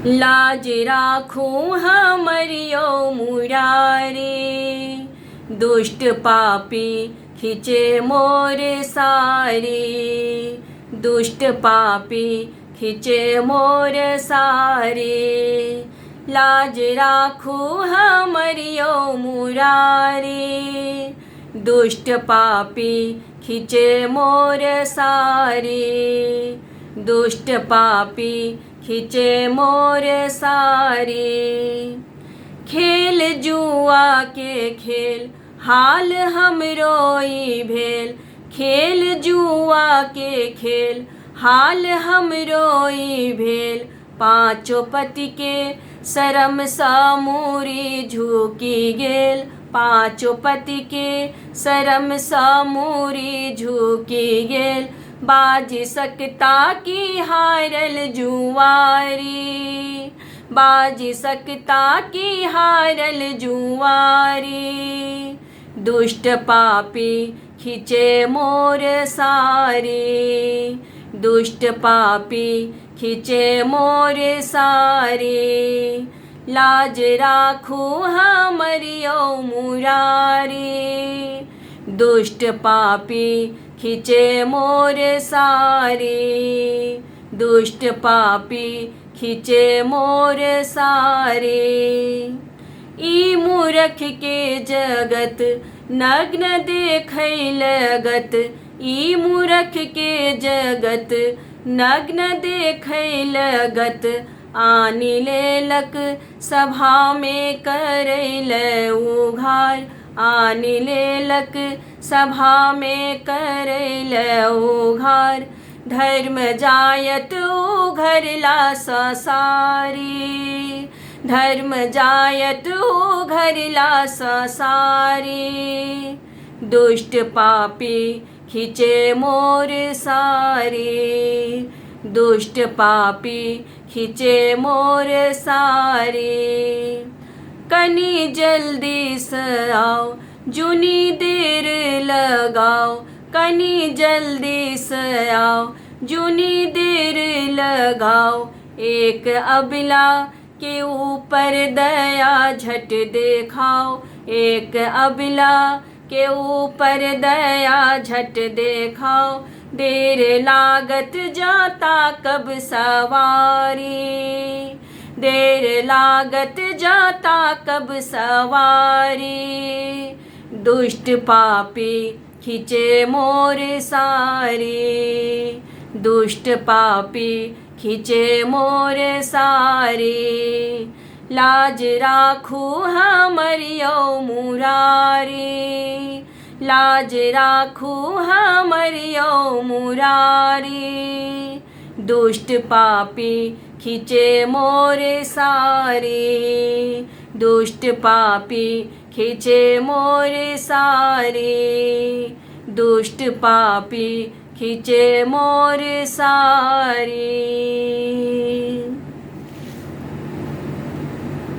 लाज राखूं हमरियो मुरारे, दुष्ट पापी खींचे मोर सारे, दुष्ट पापी खींचे मोर सारे। लाज राखूं हमरियो मुरारे, दुष्ट पापी खींचे मोर सारे, दुष्ट पापी खींचे मोर सारे। खेल जुआ के खेल हाल हमरोई भेल, खेल जुआ के खेल हाल हमरोई भेल। पाँचों पति के शरम समूरी झुकी गेल, पाँचों पति के शरम समूरी झुकी गेल। बाजी सकता की हारल जुआरी, बाजी सकता की हारल जुआरी। दुष्ट पापी खींचे मोर सारे, दुष्ट पापी खींचे मोर सारे। लाज राखूं हमरियो मुरारे, दुष्ट पापी खींचे मोर सारे, दुष्ट पापी खींचे मोर सारे। ई मूर्ख के जगत नग्न देखै लगत, ई मूर्ख के जगत नग्न देखै लगत। आनि लेलक सभा में करैल उघार, आनि लेलक सभा में करैल उघार। धर्म जायत उघरला ससारी, धर्म जायत उघरला ससारी। दुष्ट पापी खींचे मोर सारे, दुष्ट पापी खींचे मोर सारे। कनी जल्दी से आओ जुनी देर लगाओ, कनी जल्दी से आओ जुनी देर लगाओ। एक अबला के ऊपर दया झट देखाओ, एक अबला के ऊपर दया झट देखाओ। देर लागत जाता कब सवारी, देर लागत जाता कब सवारी। दुष्ट पापी खींचे मोर सारे, दुष्ट पापी खींचे मोर सारे। लाज राखूं हमरियो मुरारे, लाज राखूं हमरियो मुरारे। दुष्ट पापी खींचे मोर सारे, दुष्ट पापी खींचे मोर सारे, दुष्ट पापी खींचे मोर सारे।